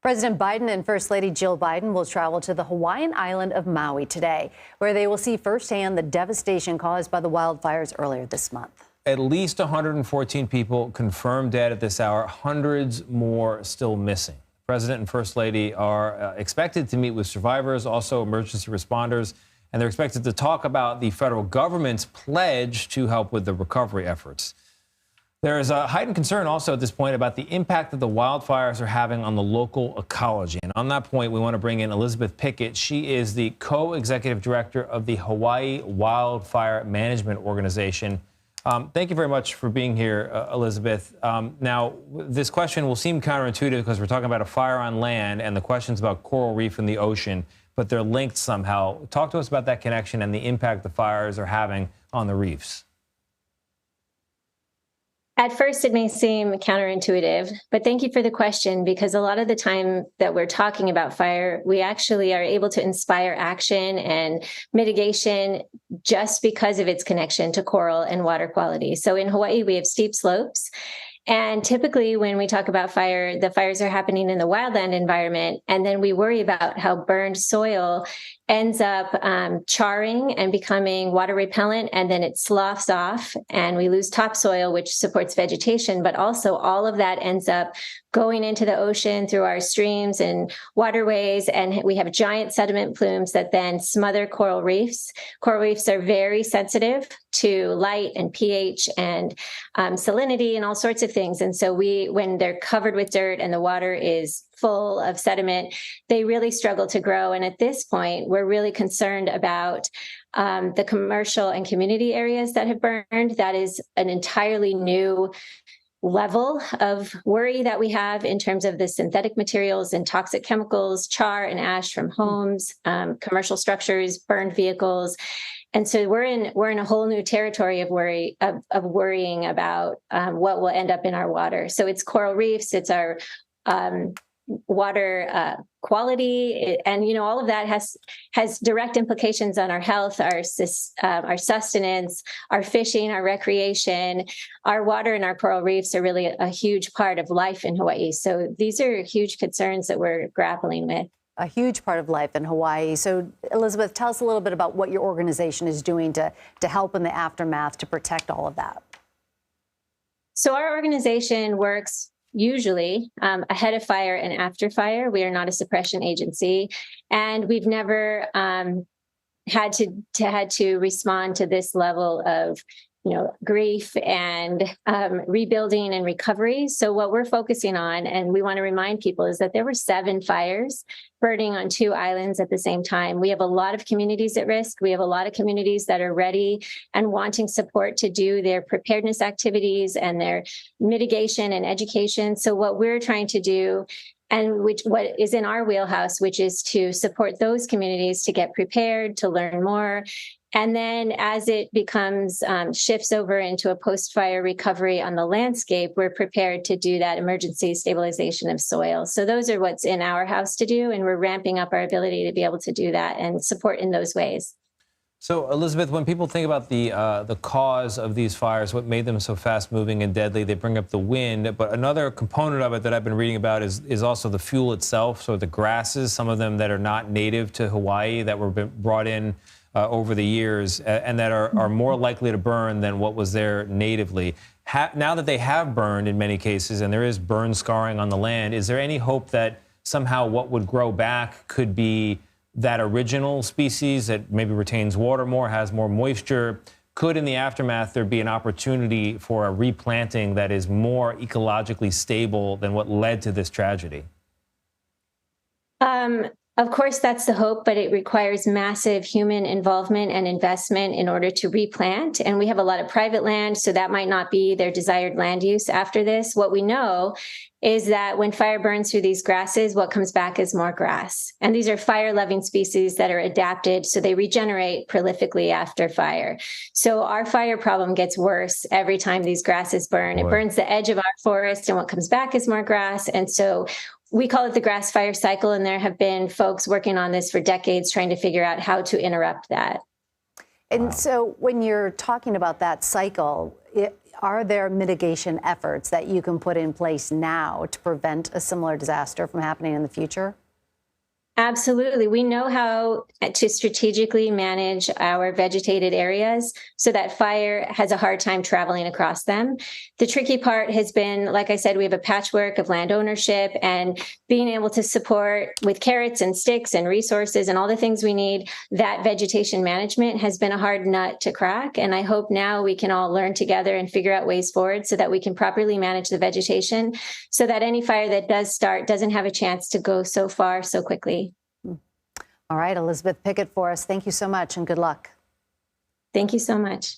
President Biden and First Lady Jill Biden will travel to the Hawaiian island of Maui today, where they will see firsthand the devastation caused by the wildfires earlier this month. At least 114 people confirmed dead at this hour, hundreds more still missing. President and First Lady are expected to meet with survivors, also emergency responders, and they're expected to talk about the federal government's pledge to help with the recovery efforts. There is a heightened concern also at this point about the impact that the wildfires are having on the local ecology. And on that point, we want to bring in Elizabeth Pickett. She is the co-executive director of the Hawaii Wildfire Management Organization. Thank you very much for being here, Elizabeth. Now, this question will seem counterintuitive because we're talking about a fire on land and the questions about coral reef in the ocean, but they're linked somehow. Talk to us about that connection and the impact the fires are having on the reefs. At first, it may seem counterintuitive, but thank you for the question, because a lot of the time that we're talking about fire, we actually are able to inspire action and mitigation just because of its connection to coral and water quality. So in Hawaii, we have steep slopes. And typically when we talk about fire, the fires are happening in the wildland environment. And then we worry about how burned soil ends up charring and becoming water repellent, and then it sloughs off and we lose topsoil, which supports vegetation. But also all of that ends up going into the ocean through our streams and waterways, and we have giant sediment plumes that then smother coral reefs. Coral reefs are very sensitive to light and pH and salinity and all sorts of things. And so when they're covered with dirt and the water is full of sediment, they really struggle to grow. And at this point, we're really concerned about the commercial and community areas that have burned. That is an entirely new level of worry that we have in terms of the synthetic materials and toxic chemicals, char and ash from homes, commercial structures, burned vehicles. And so we're in a whole new territory of worrying about what will end up in our water. So it's coral reefs, it's our water quality, and all of that has direct implications on our health, our sustenance, our fishing, our recreation. Our water and our coral reefs are really a huge part of life in Hawaii. So these are huge concerns that we're grappling with. A huge part of life in Hawaii. So Elizabeth, tell us a little bit about what your organization is doing to help in the aftermath to protect all of that. So our organization works usually ahead of fire and after fire. We are not a suppression agency, and we've never had to respond to this level of grief and rebuilding and recovery. So what we're focusing on, and we want to remind people, is that there were 7 fires burning on 2 islands at the same time. We have a lot of communities at risk. We have a lot of communities that are ready and wanting support to do their preparedness activities and their mitigation and education. So what we're trying to do, and what is in our wheelhouse, which is to support those communities to get prepared, to learn more. And then as it becomes, shifts over into a post-fire recovery on the landscape, we're prepared to do that emergency stabilization of soil. So those are what's in our house to do, and we're ramping up our ability to be able to do that and support in those ways. So, Elizabeth, when people think about the cause of these fires, what made them so fast-moving and deadly, they bring up the wind. But another component of it that I've been reading about is also the fuel itself. So the grasses, some of them that are not native to Hawaii, that were brought in over the years and that are more likely to burn than what was there natively. Now that they have burned in many cases and there is burn scarring on the land, is there any hope that somehow what would grow back could be that original species that maybe retains water more, has more moisture? Could in the aftermath there be an opportunity for a replanting that is more ecologically stable than what led to this tragedy? Of course, that's the hope, but it requires massive human involvement and investment in order to replant. And we have a lot of private land, so that might not be their desired land use after this. What we know is that when fire burns through these grasses, what comes back is more grass. And these are fire-loving species that are adapted, so they regenerate prolifically after fire. So our fire problem gets worse every time these grasses burn. Boy. It burns the edge of our forest, and what comes back is more grass. And so we call it the grass fire cycle, and there have been folks working on this for decades trying to figure out how to interrupt that. And so when you're talking about that cycle, Are there mitigation efforts that you can put in place now to prevent a similar disaster from happening in the future? Absolutely. We know how to strategically manage our vegetated areas so that fire has a hard time traveling across them. The tricky part has been, like I said, we have a patchwork of land ownership, and being able to support with carrots and sticks and resources and all the things we need. That vegetation management has been a hard nut to crack. And I hope now we can all learn together and figure out ways forward so that we can properly manage the vegetation so that any fire that does start doesn't have a chance to go so far so quickly. All right, Elizabeth Pickett for us. Thank you so much and good luck. Thank you so much.